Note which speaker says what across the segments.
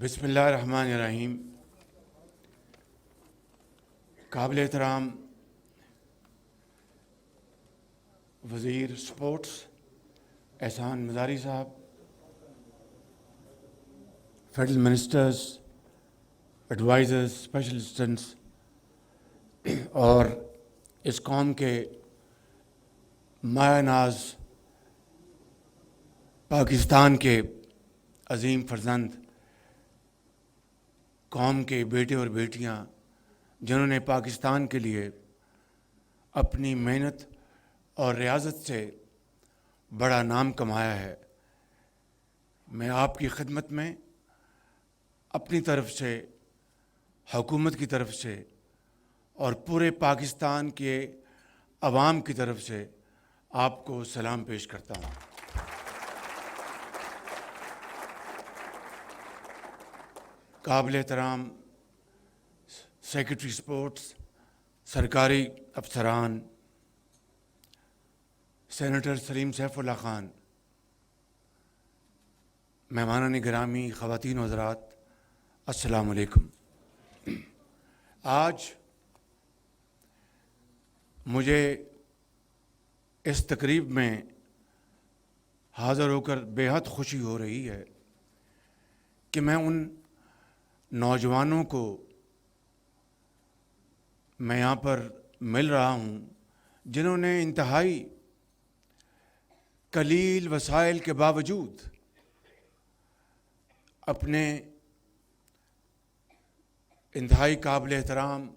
Speaker 1: بسم اللہ الرحمن الرحیم. قابل احترام وزیر سپورٹس احسان مزاری صاحب، federal ministers, advisers, special assistants اور اس قوم کے مایہ ناز پاکستان کے عظیم فرزند، قوم کے بیٹے اور بیٹیاں جنہوں نے پاکستان کے لیے اپنی محنت اور ریاضت سے بڑا نام کمایا ہے، میں آپ کی خدمت میں اپنی طرف سے، حکومت کی طرف سے اور پورے پاکستان کے عوام کی طرف سے آپ کو سلام پیش کرتا ہوں. قابل احترام سیکرٹری سپورٹس، سرکاری افسران، سینیٹر سلیم سیف اللہ خان، مہمانان گرامی، خواتین و حضرات، السلام علیکم. آج مجھے اس تقریب میں حاضر ہو کر بے حد خوشی ہو رہی ہے کہ میں ان نوجوانوں کو میں یہاں پر مل رہا ہوں جنہوں نے انتہائی قلیل وسائل کے باوجود اپنے انتہائی قابل احترام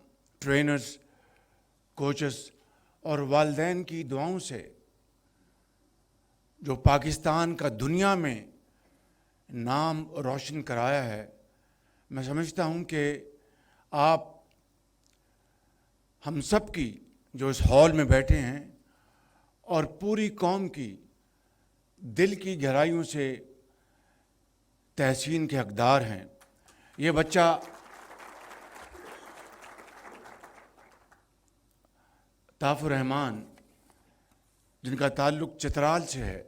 Speaker 1: ٹرینرز، کوچز اور والدین کی دعاؤں سے جو پاکستان کا دنیا میں نام روشن کرایا ہے. میں سمجھتا ہوں کہ آپ ہم سب کی جو اس ہال میں بیٹھے ہیں اور پوری قوم کی دل کی گہرائیوں سے تحسین کے حقدار ہیں. یہ بچہ طاف الرحمان جن کا تعلق چترال سے ہے،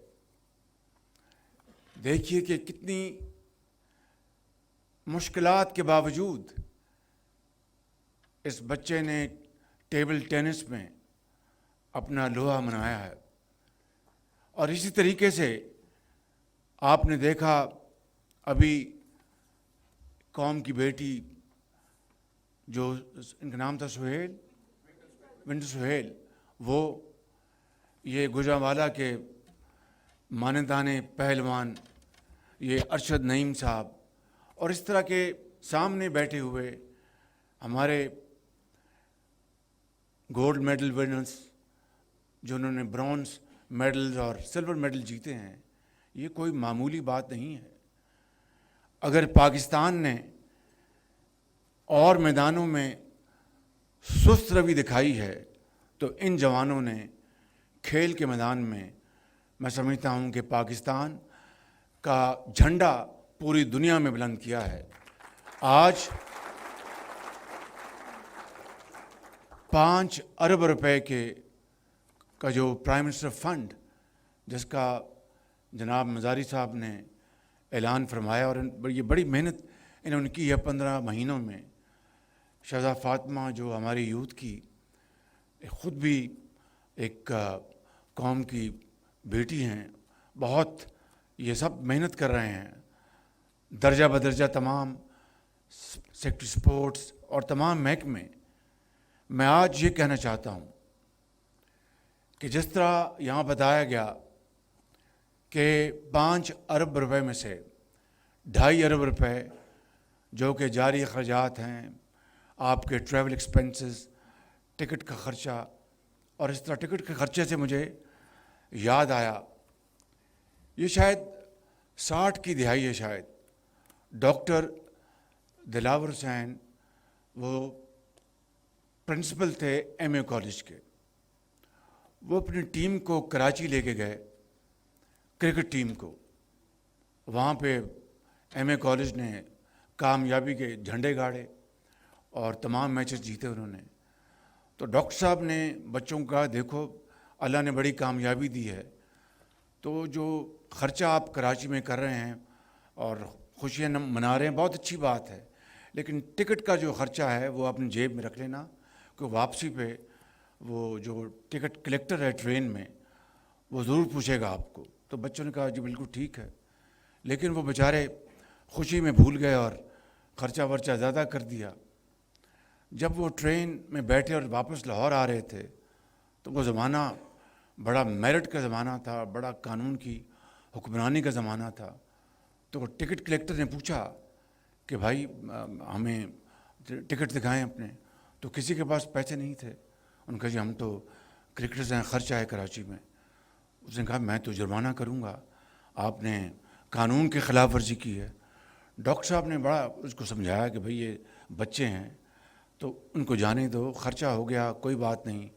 Speaker 1: دیکھیے کہ کتنی مشکلات کے باوجود اس بچے نے ٹیبل ٹینس میں اپنا لوہا منایا ہے. اور اسی طریقے سے آپ نے دیکھا ابھی قوم کی بیٹی جو ان کا نام تھا سہیل، ونٹر سہیل، وہ یہ گوجرانوالہ کے ماندانے پہلوان یہ ارشد نعیم صاحب اور اس طرح کے سامنے بیٹھے ہوئے ہمارے گولڈ میڈل ونرز جنہوں نے برونز میڈلز اور سلور میڈل جیتے ہیں، یہ کوئی معمولی بات نہیں ہے. اگر پاکستان نے اور میدانوں میں سست روی دکھائی ہے تو ان جوانوں نے کھیل کے میدان میں سمجھتا ہوں کہ پاکستان کا جھنڈا پوری دنیا میں بلند کیا ہے. آج 5 ارب روپے کا جو پرائم منسٹر فنڈ جس کا جناب مزاری صاحب نے اعلان فرمایا اور یہ بڑی محنت انہوں نے کی ہے 15 مہینوں میں. شہزاد فاطمہ جو ہماری یوتھ کی خود بھی ایک قوم کی بیٹی ہیں، بہت یہ سب محنت کر رہے ہیں. درجہ بدرجہ تمام سیکٹری سپورٹس اور تمام محکمے. میں آج یہ کہنا چاہتا ہوں کہ جس طرح یہاں بتایا گیا کہ 5 ارب روپے میں سے 2.5 ارب روپے جو کہ جاری اخراجات ہیں، آپ کے ٹریول ایکسپنسز، ٹکٹ کا خرچہ، اور اس طرح ٹکٹ کے خرچے سے مجھے یاد آیا یہ شاید 60 کی دہائی ہے. شاید ڈاکٹر دلاور حسین وہ پرنسپل تھے ایم اے کالج کے، وہ اپنی ٹیم کو کراچی لے کے گئے، کرکٹ ٹیم کو. وہاں پہ ایم اے کالج نے کامیابی کے جھنڈے گاڑے اور تمام میچز جیتے انہوں نے. تو ڈاکٹر صاحب نے بچوں کو کہا دیکھو اللہ نے بڑی کامیابی دی ہے، تو جو خرچہ آپ کراچی میں کر رہے ہیں اور خوشیاں منا رہے ہیں، بہت اچھی بات ہے، لیکن ٹکٹ کا جو خرچہ ہے وہ اپنی جیب میں رکھ لینا، کہ واپسی پہ وہ جو ٹکٹ کلیکٹر ہے ٹرین میں وہ ضرور پوچھے گا آپ کو۔ تو بچوں نے کہا جی بالکل ٹھیک ہے، لیکن وہ بیچارے خوشی میں بھول گئے اور خرچہ ورچہ زیادہ کر دیا۔ جب وہ ٹرین میں بیٹھے اور واپس لاہور آ رہے تھے تو وہ زمانہ بڑا میرٹ کا زمانہ تھا، بڑا قانون کی حکمرانی کا زمانہ تھا۔ تو وہ ٹکٹ کلیکٹر نے پوچھا کہ بھائی ہمیں ٹکٹ دکھائیں اپنے، تو کسی کے پاس پیسے نہیں تھے۔ ان کا جی ہم تو کرکٹرز ہیں، خرچہ ہے کراچی میں۔ اس نے کہا میں تو جرمانہ کروں گا، آپ نے قانون کی خلاف ورزی کی ہے۔ ڈاکٹر صاحب نے بڑا اس کو سمجھایا کہ بھئی یہ بچے ہیں تو ان کو جانے دو، خرچہ ہو گیا کوئی بات نہیں۔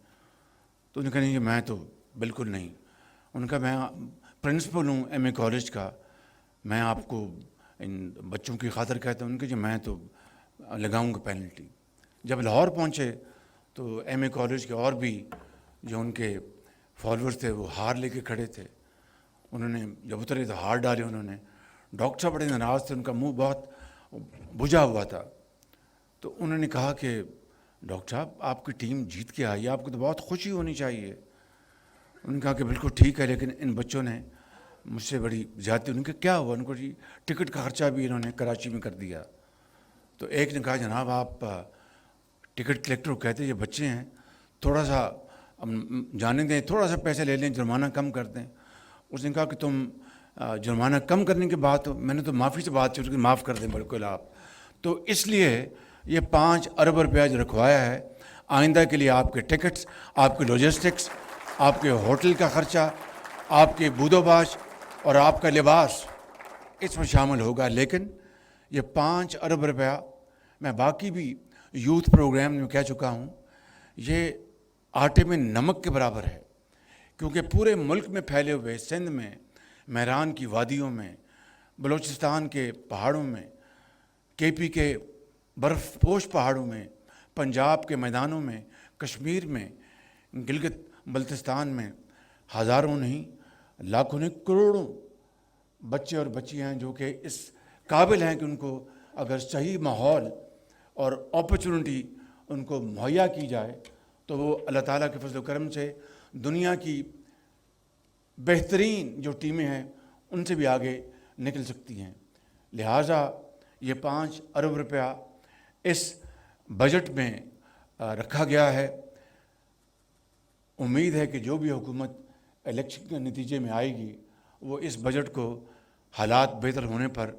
Speaker 1: تو انہوں نے کہا نہیں میں تو بالکل نہیں۔ ان کا میں پرنسپل ہوں ایم اے کالج کا، میں آپ کو ان بچوں کی خاطر کہتا ہوں۔ ان کے جی میں تو لگاؤں گا پینلٹی۔ جب لاہور پہنچے تو ایم اے کالج کے اور بھی جو ان کے فالوورز تھے وہ ہار لے کے کھڑے تھے۔ انہوں نے جب اترے تو ہار ڈالے انہوں نے۔ ڈاکٹر صاحب بڑے ناراض تھے، ان کا منہ بہت بجھا ہوا تھا۔ تو انہوں نے کہا کہ ڈاکٹر صاحب آپ کی ٹیم جیت کے آئی ہے، آپ کو تو بہت خوشی ہونی چاہیے۔ انہوں نے کہا کہ بالکل ٹھیک ہے، لیکن ان بچوں نے مجھ سے بڑی زیادتی۔ ان کا کیا ہوا؟ ان کو جی ٹکٹ کا خرچہ بھی انہوں نے کراچی میں کر دیا۔ تو ایک نے کہا جناب آپ ٹکٹ کلیکٹر کو کہتے یہ بچے ہیں، تھوڑا سا جانے دیں، تھوڑا سا پیسے لے لیں، جرمانہ کم کر دیں۔ اس نے کہا کہ تم جرمانہ کم کرنے کی بات، میں نے تو معافی سے بات کی، لیکن معاف کر دیں بالکل آپ۔ تو اس لیے یہ 5 ارب روپیہ جو رکھوایا ہے، آئندہ کے لیے آپ کے ٹکٹس، آپ کے لاجسٹکس، آپ کے ہوٹل کا خرچہ، آپ کے بود و باش اور آپ کا لباس اس میں شامل ہوگا۔ لیکن یہ 5 ارب روپیہ میں باقی بھی یوتھ پروگرام میں کہہ چکا ہوں، یہ آٹے میں نمک کے برابر ہے، کیونکہ پورے ملک میں پھیلے ہوئے، سندھ میں، میران کی وادیوں میں، بلوچستان کے پہاڑوں میں، کے پی کے برف پوش پہاڑوں میں، پنجاب کے میدانوں میں، کشمیر میں، گلگت بلتستان میں ہزاروں نہیں، لاکھوں نہیں، کروڑوں بچے اور بچیاں ہیں جو کہ اس قابل ہیں کہ ان کو اگر صحیح ماحول اور اپرچونٹی ان کو مہیا کی جائے تو وہ اللہ تعالیٰ کے فضل و کرم سے دنیا کی بہترین جو ٹیمیں ہیں ان سے بھی آگے نکل سکتی ہیں۔ لہٰذا یہ 5 ارب روپیہ اس بجٹ میں رکھا گیا ہے۔ امید ہے کہ جو بھی حکومت الیکشن کے نتیجے میں آئے گی وہ اس بجٹ کو حالات بہتر ہونے پر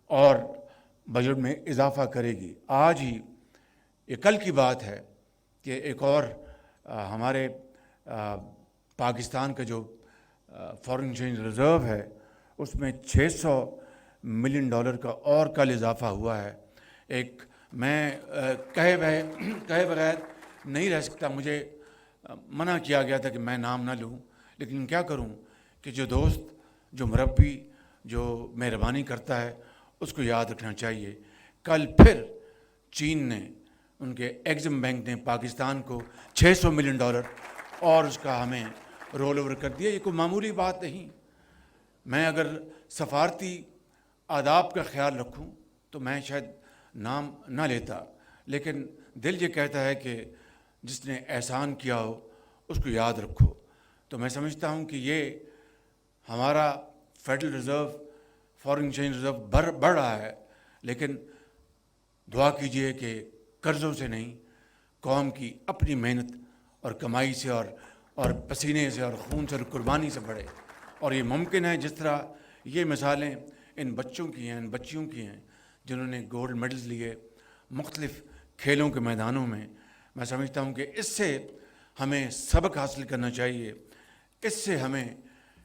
Speaker 1: اور بجٹ میں اضافہ کرے گی۔ آج ہی یہ کل کی بات ہے کہ ایک اور ہمارے پاکستان کا جو فارن ایکسچینج ریزرو ہے اس میں $600 ملین کا اور کل اضافہ ہوا ہے۔ ایک میں کہے بغیر نہیں رہ سکتا، مجھے منع کیا گیا تھا کہ میں نام نہ لوں، لیکن کیا کروں کہ جو دوست، جو مربی، جو مہربانی کرتا ہے اس کو یاد رکھنا چاہیے۔ کل پھر چین نے، ان کے ایگزم بینک نے پاکستان کو $600 ملین اور اس کا ہمیں رول اوور کر دیا۔ یہ کوئی معمولی بات نہیں۔ میں اگر سفارتی آداب کا خیال رکھوں تو میں شاید نام نہ لیتا، لیکن دل یہ کہتا ہے کہ جس نے احسان کیا ہو اس کو یاد رکھو۔ تو میں سمجھتا ہوں کہ یہ ہمارا federal reserve, foreign exchange reserve بڑھ رہا ہے، لیکن دعا کیجئے کہ قرضوں سے نہیں، قوم کی اپنی محنت اور کمائی سے اور پسینے سے اور خون سے اور قربانی سے بڑھے۔ اور یہ ممکن ہے جس طرح یہ مثالیں ان بچوں کی ہیں، ان بچیوں کی ہیں جنہوں نے گولڈ میڈلز لیے مختلف کھیلوں کے میدانوں میں۔ میں سمجھتا ہوں کہ اس سے ہمیں سبق حاصل کرنا چاہیے، اس سے ہمیں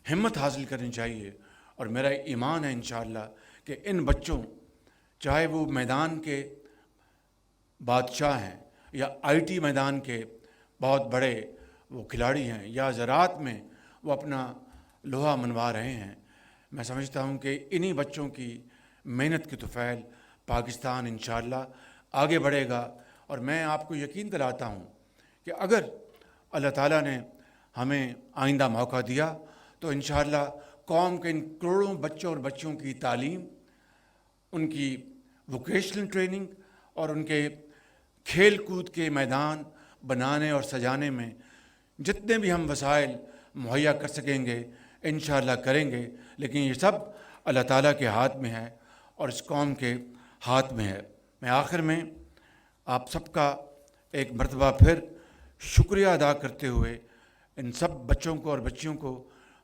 Speaker 1: ہمت حاصل کرنی چاہیے۔ اور میرا ایمان ہے انشاءاللہ کہ ان بچوں، چاہے وہ میدان کے بادشاہ ہیں یا آئی ٹی میدان کے بہت بڑے وہ کھلاڑی ہیں یا زراعت میں وہ اپنا لوہا منوا رہے ہیں، میں سمجھتا ہوں کہ انہی بچوں کی محنت کی طفیل پاکستان انشاءاللہ آگے بڑھے گا۔ اور میں آپ کو یقین دلاتا ہوں کہ اگر اللہ تعالیٰ نے ہمیں آئندہ موقع دیا تو انشاءاللہ قوم کے ان کروڑوں بچوں اور بچیوں کی تعلیم، ان کی ووکیشنل ٹریننگ اور ان کے کھیل کود کے میدان بنانے اور سجانے میں جتنے بھی ہم وسائل مہیا کر سکیں گے انشاءاللہ کریں گے، لیکن یہ سب اللہ تعالیٰ کے ہاتھ میں ہے اور اس قوم کے ہاتھ میں ہے۔ میں آخر میں آپ سب کا ایک مرتبہ پھر شکریہ ادا کرتے ہوئے ان سب بچوں کو اور بچیوں کو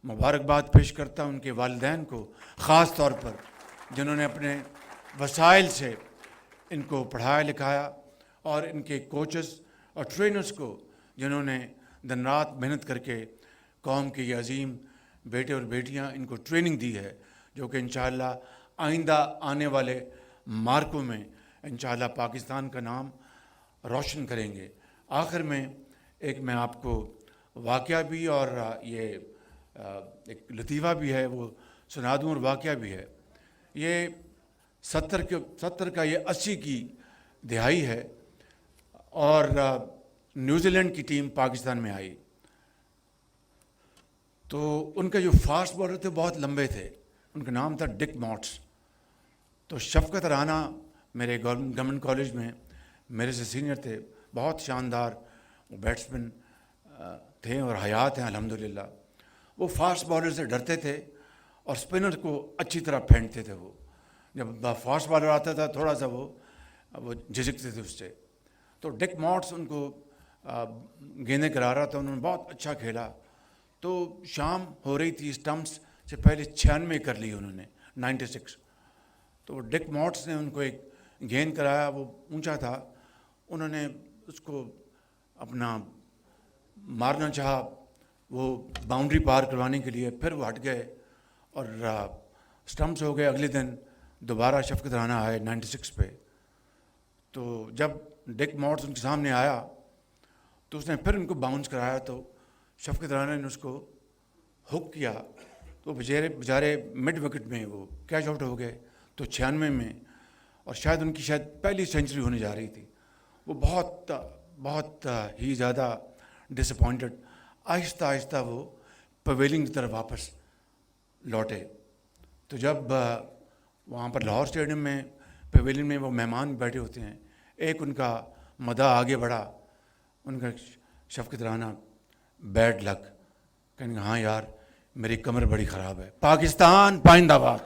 Speaker 1: مبارکباد پیش کرتا ہوں، ان کے والدین کو خاص طور پر جنہوں نے اپنے وسائل سے ان کو پڑھایا لکھایا، اور ان کے کوچز اور ٹرینرز کو جنہوں نے دن رات محنت کر کے قوم کے یہ عظیم بیٹے اور بیٹیاں ان کو ٹریننگ دی ہے، جو کہ انشاءاللہ آئندہ آنے والے مارکوں میں انشاءاللہ پاکستان کا نام روشن کریں گے۔ آخر میں ایک میں آپ کو واقعہ بھی اور یہ ایک لطیفہ بھی ہے وہ سنا دوں، اور واقعہ بھی ہے۔ یہ 70 کا یہ 80 کی دہائی ہے، اور نیوزی لینڈ کی ٹیم پاکستان میں آئی، تو ان کا جو فاسٹ بالر تھے بہت لمبے تھے، ان کا نام تھا ڈک مارٹس۔ تو شفقت رانا میرے گورنمنٹ کالج میں میرے سے سینئر تھے، بہت شاندار بیٹسمین تھے اور حیات ہیں الحمدللہ۔ وہ فاسٹ بالر سے ڈرتے تھے اور اسپنر کو اچھی طرح پھینکتے تھے۔ وہ جب فاسٹ بالر آتا تھا تھوڑا سا وہ جھجکتے تھے اس سے۔ تو ڈک مارٹس ان کو گیندیں کرا رہا تھا، انہوں نے بہت اچھا کھیلا۔ تو شام ہو رہی تھی، اسٹمپس سے پہلے 96 کر لی انہوں نے، 96۔ تو ڈک مارٹس نے ان کو ایک گیند کرایا، وہ اونچا تھا، انہوں نے اس کو اپنا مارنا چاہا وہ باؤنڈری پار کروانے کے لیے، پھر وہ ہٹ گئے اور اسٹمپس ہو گئے۔ اگلے دن دوبارہ شفقت رانا آئے 96 پہ۔ تو جب ڈک مارٹس ان کے سامنے آیا تو اس نے پھر ان کو باؤنس کرایا، تو شفقت رانا نے اس کو ہک کیا، تو بیچارے مڈ وکٹ میں وہ کیچ آؤٹ ہو گئے۔ تو 96 میں، اور شاید ان کی پہلی سینچری ہونے جا رہی تھی، وہ بہت ہی زیادہ ڈس اپوائنٹڈ آہستہ آہستہ وہ پویلین کی طرف واپس لوٹے۔ تو جب وہاں پر لاہور اسٹیڈیم میں پویلین میں وہ مہمان بیٹھے ہوتے ہیں، ایک ان کا مداح آگے بڑھا، ان کا شفقت رانا بیڈ لک، کہنے ہاں یار میری کمر بڑی خراب ہے، پاکستان پائندہ باد۔